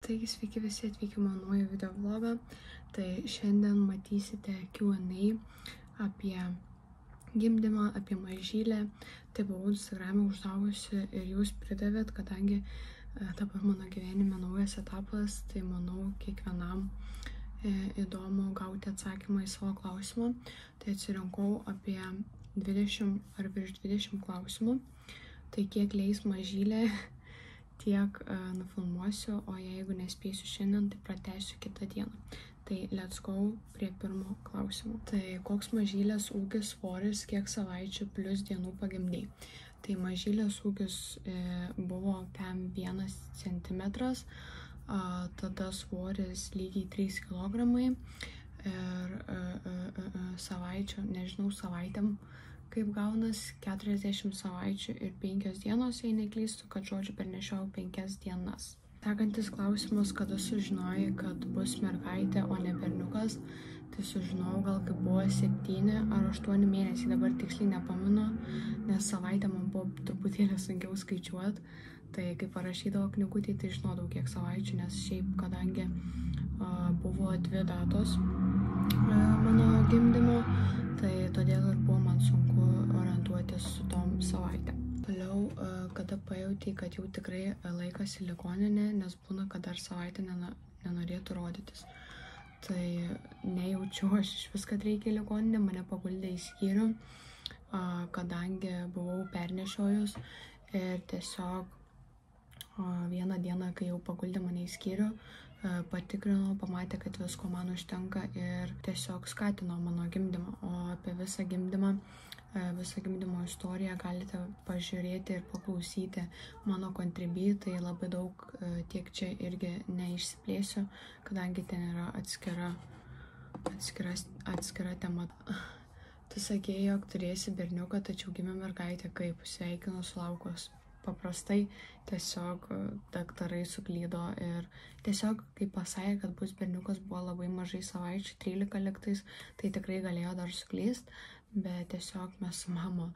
Taigi sveiki visi atvykę mano video vlogą. Tai šiandien matysite Q&A apie gimdymą, apie mažylę. Tai buvau Instagram'e uždavusi ir jūs pridavėt, kadangi dabar mano gyvenime naujas etapas, tai manau kiekvienam įdomu gauti atsakymą į savo klausimą. Tai atsirinkau apie 20 ar virš 20 klausimų. Tai kiek leis mažylė, tiek nufilmuosiu, o jeigu nespėsiu šiandien, tai pratęsiu kitą dieną. Tai let's go prie pirmo klausimo. Tai koks mažylės ūgis, svoris, kiek savaičių plus dienų pagimdei? Tai mažylės ūgis buvo kem 1 centimetras, tada svoris lygiai 3 kilogramai ir savaičių, nežinau, savaitėm kaip gaunas 40 savaičių ir 5 dienos, jei neklystu, kad žodžiu pernešiau 5 dienas. Sekantis klausimas, kada sužinojai, kad bus mergaitė, o ne berniukas? Tai sužinojau gal kaip buvo 7 ar 8 mėnesiai, dabar tiksliai nepamenu, nes savaitę man buvo truputėlį sunkiau skaičiuoti. Tai kai parašydavo knygutį, tai žinodavau kiek savaičių, nes šiaip kadangi buvo 2 datos mano gimdymo, tai todėl ir buvo man sunku orientuotis su tom savaitėm. Toliau, kada pajauti, kad jau tikrai laikas į ligoninę, nes būna, kad dar savaitę nenorėtų rodytis. Tai nejaučiu aš iš vis, kad reikia į ligoninę, mane paguldė į skyrių, kadangi buvau pernešiojus ir tiesiog vieną dieną, kai jau paguldė mane į skyrių, patikrino, pamatė, kad visko man užtenka ir tiesiog skatino mano gimdymą. O apie visą gimdymo istoriją galite pažiūrėti ir paklausyti mano kontribį, tai labai daug tiek čia irgi neišsiplėsiu, kadangi ten yra atskira tema. Tu sakei, jog turėsi berniuką, tačiau gimė mergaitė, kaip sveikinu sulaukus. Paprastai tiesiog daktarai suklydo ir tiesiog, kai pasakė, kad bus berniukas, buvo labai mažai savaičių, 13 lygtais, tai tikrai galėjo dar suklyst, bet tiesiog mes su mama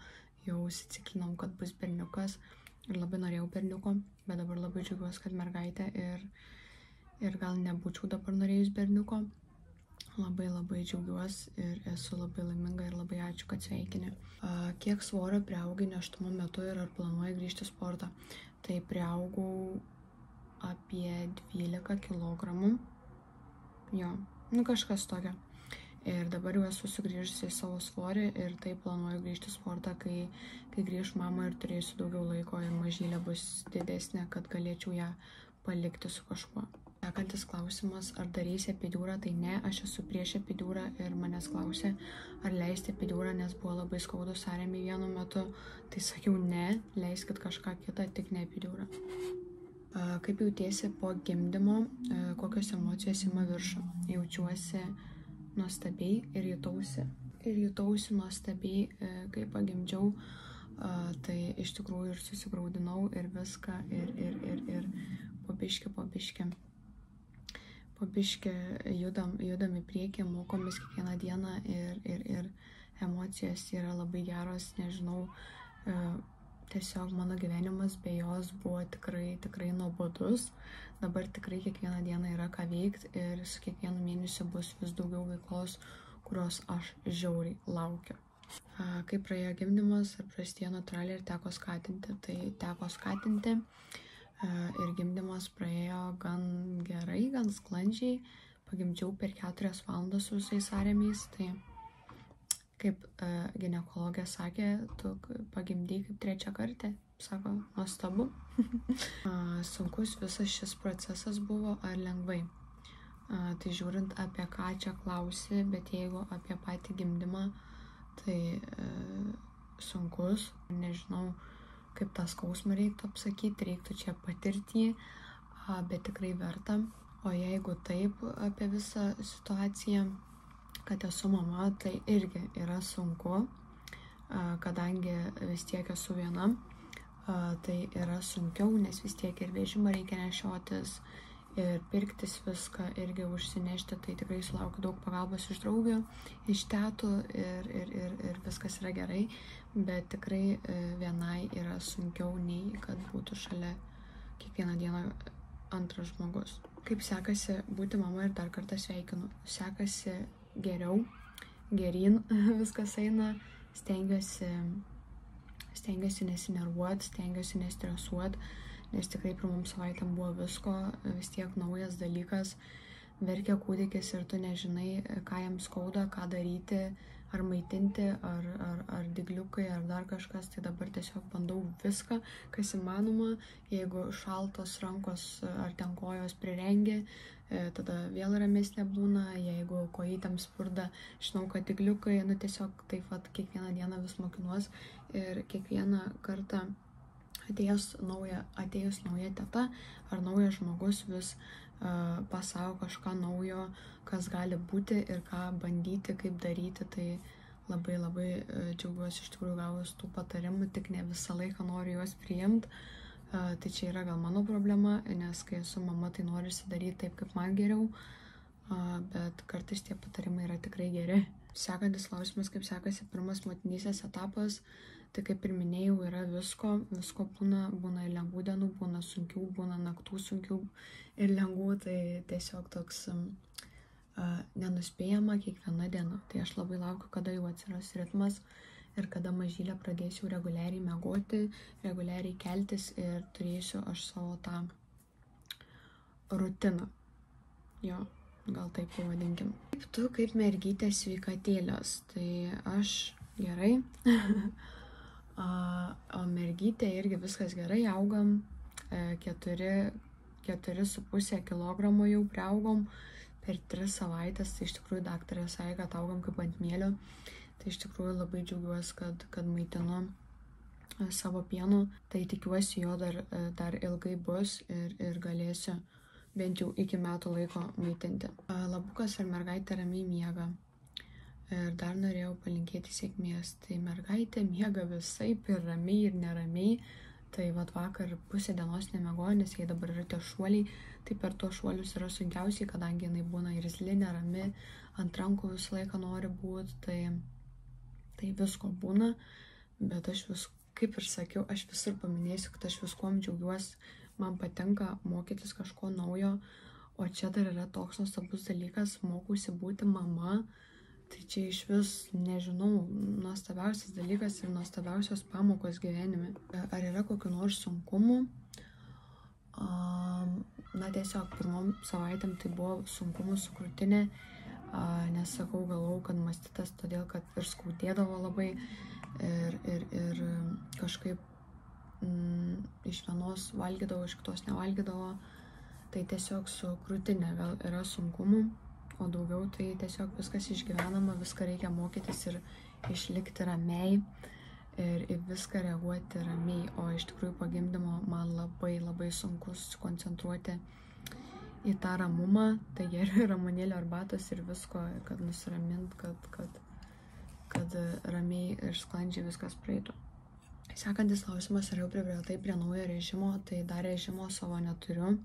jau įsitikinom, kad bus berniukas ir labai norėjau berniuko, bet dabar labai džiaugiuosi, kad mergaitė ir gal nebūčiau dabar norėjus berniuko. Labai džiaugiuosi ir esu labai laiminga ir labai ačiū, kad sveikini. Kiek svorio priaugai nėštumo metu ir ar planuoji grįžti į sportą? Tai priaugau apie 12 kilogramų. Jo, kažkas tokio. Ir dabar jau esu sugrįžusi į savo svorį ir tai planuoju grįžti į sportą, kai grįž mama ir turėsiu daugiau laiko ir mažylė bus didesnė, kad galėčiau ją palikti su kažkuo. Sekantis klausimas, ar darysi epidiūrą? Tai ne, aš esu prieš epidiūrą ir manęs klausė, ar leisti epidiūrą, nes buvo labai skaudus sąrėmiai vienu metu. Tai sakiau ne, leiskit kažką kitą, tik ne epidiūrą. Kaip jautiesi po gimdymo, kokios emocijos ima viršų? Jaučiuosi nuostabiai ir jutausi nuostabiai, kai pagimdžiau. Tai iš tikrųjų ir susigraudinau ir viską ir po biškį judam į priekį, mokomės kiekvieną dieną ir emocijos yra labai geros, nežinau, tiesiog mano gyvenimas be jos buvo tikrai nuobodus. Dabar tikrai kiekvieną dieną yra ką veikti ir su kiekvienu mėnesiu bus vis daugiau veiklos, kurios aš žiauriai laukiu. Kaip praėjo gimdymas, ar prasidėjo natūraliai ir teko skatinti? Tai teko skatinti. Ir gimdymas praėjo gan gerai, gan sklandžiai. Pagimdžiau per 4 valandas su visais sąrėmiais. Tai kaip ginekologė sakė, tu pagimdei kaip 3 kartą. Sako, nuostabu. Sunkus visas šis procesas buvo ar lengvai? Tai žiūrint apie ką čia klausi, bet jeigu apie patį gimdymą, tai sunkus, nežinau, kaip tą skausmą reiktų apsakyti, reiktų čia patirti jį, bet tikrai verta. O jeigu taip apie visą situaciją, kad esu mama, tai irgi yra sunku, kadangi vis tiek esu viena, tai yra sunkiau, nes vis tiek ir vežimą reikia nešiotis ir pirktis viską, irgi užsinešti, tai tikrai sulaukiu daug pagalbos iš draugių, iš tetų ir viskas yra gerai, bet tikrai vienai yra sunkiau nei kad būtų šalia kiekvieną dieną antras žmogus. Kaip sekasi būti mama ir dar kartą sveikinu. Sekasi geriau, geryn viskas eina, stengiuosi nesinervuoti, stengiuosi nestresuoti, nes tikrai pirmom savaitėm buvo visko, vis tiek naujas dalykas, verkia kūdikis ir tu nežinai, ką jam skauda, ką daryti, ar maitinti, ar dygliukai, ar dar kažkas, tai dabar tiesiog bandau viską, kas įmanoma, jeigu šaltos rankos ar ten kojos prirengia, tada vėl ramesnė būna, jeigu kojytėm spurda, žinau, kad dygliukai, tiesiog taip pat kiekvieną dieną vis mokinuos ir kiekvieną kartą atėjus nauja teta ar naujas žmogus vis pasako kažką naujo, kas gali būti ir ką bandyti, kaip daryti, tai labai džiaugiuosi iš tikrųjų gavus tų patarimų, tik ne visą laiką noriu juos priimti. Tai čia yra gal mano problema, nes kai esu mama, tai norisi daryti taip, kaip man geriau, bet kartais tie patarimai yra tikrai geri. Sekantis klausimas, kaip sekasi pirmas motinystės etapas, tai kaip ir minėjau, yra visko būna ir lengvų dienų, būna sunkių, būna naktų sunkių ir lengvų, tai tiesiog toks nenuspėjama kiekviena diena. Tai aš labai laukiu, kada jau atsiras ritmas ir kada mažylė pradėsiu reguliariai miegoti, reguliariai keltis ir turėsiu aš savo tą rutiną. Jo, gal taip pavadinkim. Kaip tu, kaip mergytė sveikatėlės, tai aš gerai. O mergytė irgi viskas gerai, augam, 4,5 kilogramo jau priaugom per 3 savaitės, tai iš tikrųjų daktarė sakė, kad augam kaip ant mėlio, tai iš tikrųjų labai džiaugiuosi, kad maitinu savo pienu, tai tikiuosi jo dar ilgai bus ir galėsiu bent jau iki metų laiko maitinti. Labukas ar mergaitė ramiai miega. Ir dar norėjau palinkėti sėkmės. Tai mergaitė miega visaip ir ramiai ir neramiai. Tai vakar pusę dienos nemiegojo, nes jai dabar yra tie šuoliai. Tai per tuos šuolius yra sunkiausiai, kadangi jinai būna irzli, nerami, ant rankų visą laiką nori būti. Tai visko būna. Bet aš kaip ir sakiau, aš visur paminėsiu, kad aš viskuom džiaugiuosi. Man patinka mokytis kažko naujo. O čia dar yra toks nuostabus dalykas, mokausi būti mama. Tai čia iš vis, nežinau, nuostabiausias dalykas ir nuostabiausios pamokos gyvenime. Ar yra kokių nors sunkumų? Tiesiog pirmom savaitėm tai buvo sunkumų su krūtinė, nes sakau, galvojau, kad mastitas, todėl kad ir skaudėdavo labai ir kažkaip iš vienos valgydavo, iš kitos nevalgydavo. Tai tiesiog su krūtinė vėl yra sunkumų. O daugiau tai tiesiog viskas išgyvenama, viską reikia mokytis ir išlikti ramiai ir į viską reaguoti ramiai. O iš tikrųjų po gimdymo man labai sunku susikoncentruoti į tą ramumą. Tai geriu ramunėlio arbatos ir visko, kad nusiramint, kad ramiai ir sklandžiai viskas praeitų. Sekantis klausimas, ar jau pripratai prie naujo režimo, tai dar režimo savo neturiu.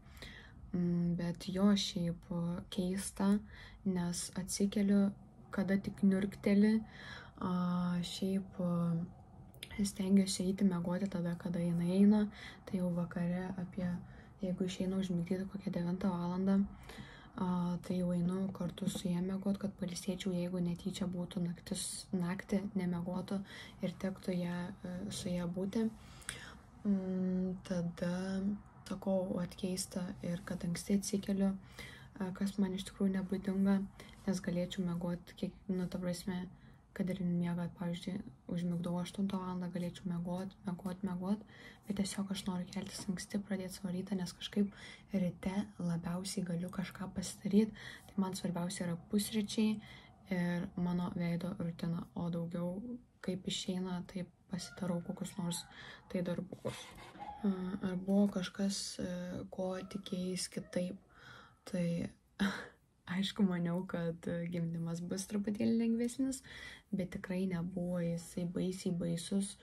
Bet jo šiaip keista, nes atsikeliu, kada tik niurkteli, šiaip stengiuosi eiti miegoti tada, kada jinai eina, tai jau vakare jeigu išeinu užmigdyti kokią 9 valandą, tai jau einu kartu su ja miegoti, kad pailsėčiau, jeigu netyčia būtų naktį nemiegotų ir tektų su ja būti. Tada sakau, atkeista ir kad anksti atsikeliu, kas man iš tikrųjų nebūdinga, nes galėčiau miegoti, ta prasme, kad ir miega, pavyzdžiui, užmigdau 8 valandą, galėčiau miegoti, bet tiesiog aš noriu keltis anksti, pradėti savo rytą, nes kažkaip ryte labiausiai galiu kažką pasidaryti, tai man svarbiausia yra pusryčiai ir mano veido rutina, o daugiau kaip išeina, taip pasidarau kokius nors tai darbukus. Ar buvo kažkas, ko tikėjais kitaip? Tai aišku, maniau, kad gimdymas bus truputėlį lengvesnis, bet tikrai nebuvo jisai baisiai baisus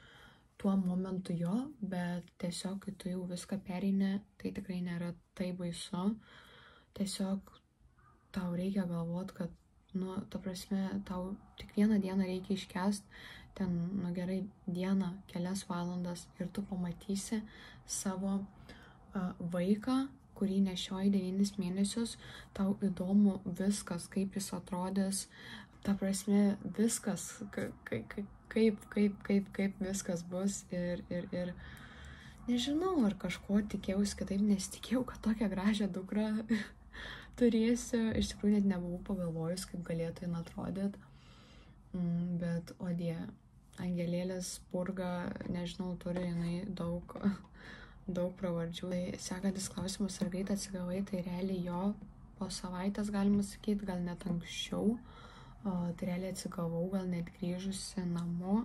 tuo momentu jo, bet tiesiog, kai tu jau viską pereini, tai tikrai nėra tai baisu. Tiesiog tau reikia galvoti, kad, ta prasme, tau tik vieną dieną reikia iškęsti, ten, gerai, dieną, kelias valandas ir tu pamatysi savo vaiką kurį nešioji 9 mėnesius, tau įdomu viskas, kaip jis atrodys, ta prasme viskas, kaip viskas bus ir nežinau, ar kažko tikėjausi kitaip, nesitikėjau, kad tokią gražią dukrą turėsiu, iš tikrųjų net nebuvau pagalvojus, kaip galėtų jin atrodyti, bet odie, angelėlis purga, nežinau, turi jinai daug pravardžių. Tai sekantis klausimas, ar greit atsigavai, tai realiai jo po savaitės galima sakyti, gal net anksčiau, tai realiai atsigavau, gal net grįžusi namo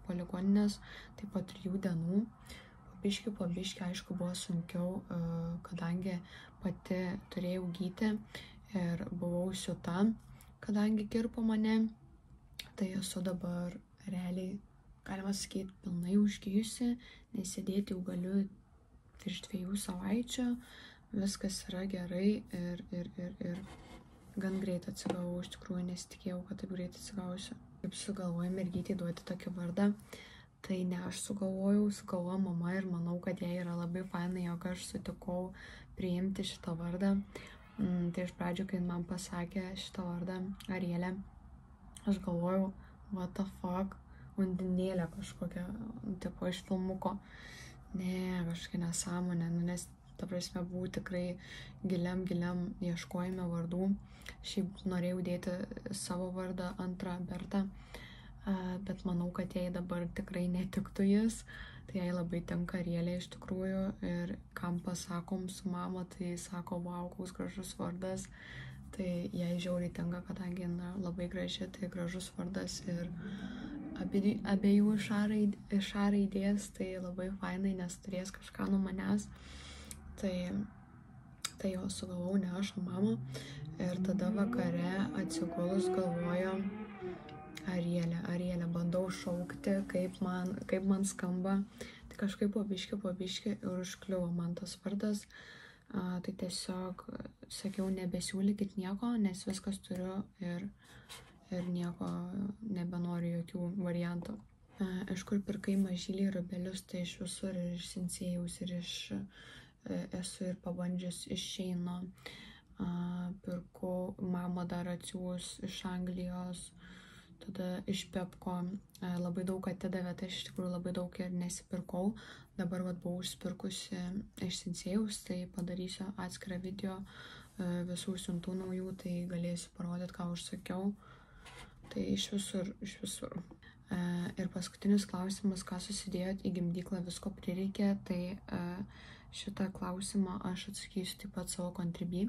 po ligoninės, tai po 3 dienų. Po biškį, aišku, buvo sunkiau, kadangi pati turėjau gyti ir buvau siuta, kadangi kirpo mane, tai esu dabar realiai, galima sakyti, pilnai užgijusi, nes sėdėti jau galiu virš 2 savaičių, viskas yra gerai ir gan greit atsigavau, iš tikrųjų nesitikėjau, kad taip greit atsigausiu. Kaip sugalvojau mergytei duoti tokį vardą, tai ne aš sugalvojo mama ir manau, kad jai yra labai fainai, jog aš sutikau priimti šitą vardą. Tai iš pradžių, kai man pasakė šitą vardą Arielė, aš galvojau, what the fuck, undinėlė kažkokia, tipo iš filmuko. Ne, kažkokia nesąmonė, nes ta prasme buvau tikrai giliam ieškojime vardų. Šiaip norėjau dėti savo vardą antrą Bertą, bet manau, kad jai dabar tikrai netiktų jis. Tai jai labai tinka Arielė iš tikrųjų ir kam pasakom su mama, tai sako, wow, koks gražus vardas. Tai jai žiauriai tinka, kadangi labai graži, tai gražus vardas ir abiejų iš A raidės, tai labai fainai, nes turės kažką nuo manęs. Tai jo sugalvojau ne aš, o mama. Ir tada vakare atsigulus galvoju, Arielė, bandau šaukti, kaip man skamba. Tai kažkaip po biškį ir užkliuvo man tas vardas. Tai tiesiog sakiau, nebesiūlykit nieko, nes viskas turiu ir nieko nebenoriu, jokių variantų. Iš kur pirkai mažylį rubelius, tai iš visur, ir iš Sinsėjaus, ir esu ir pabandžius iš Sheino. Pirkau, mama dar atsiūs iš Anglijos, tada iš Pepko. Labai daug atidavė, tai iš tikrųjų labai daug ir nesipirkau. Dabar buvau užsipirkusi iš Sinsėjaus, tai padarysiu atskirą video visų siuntų naujų, tai galėsiu parodyti, ką užsakiau. Tai iš visur. Ir paskutinis klausimas, ką susidėjot į gimdyklą, visko prireikė, tai šitą klausimą aš atsakysiu taip pat savo Contribui,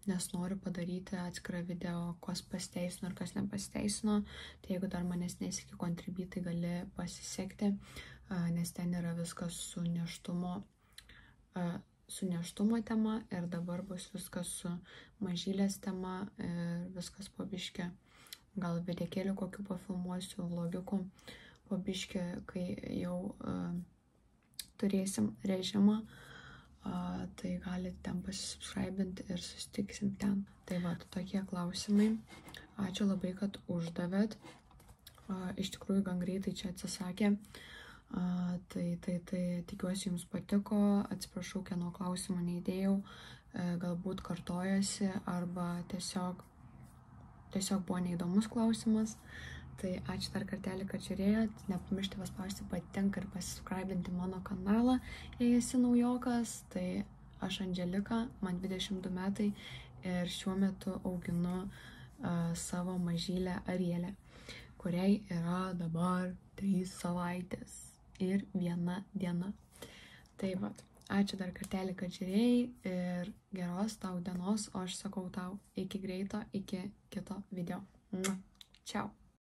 nes noriu padaryti atskirą video, kas pasiteisino ir kas nepasiteisino. Tai jeigu dar manęs neseki Contribui, tai gali pasisekti, nes ten yra viskas su nėštumo tema ir dabar bus viskas su mažylės tema ir viskas po biškį. Gal videkėlių kokių pafilmuosiu, vlogikų po biškį, kai jau turėsim režimą, tai galite ten pasisubscribinti ir susitiksim ten. Tai va, tokie klausimai. Ačiū labai, kad uždavėt. Iš tikrųjų, gan greitai čia atsisakė. Tai tikiuosi jums patiko. Atsiprašau, kieno klausimų neįdėjau. Galbūt kartojasi arba tiesiog buvo neįdomus klausimas. Tai ačiū dar kartelį, kad žiūrėjot. Nepamiršti paspausti patinka ir pasisubscribinti mano kanalą, jei esi naujokas. Tai aš Andželika, man 22 metai ir šiuo metu auginu savo mažylę Arielę, kuriai yra dabar 3 savaitės ir 1 diena. Tai va, ačiū dar kartelį, kad žiūrėjai ir geros tau dienos, o aš sakau tau iki greito, iki kito video. Čiau.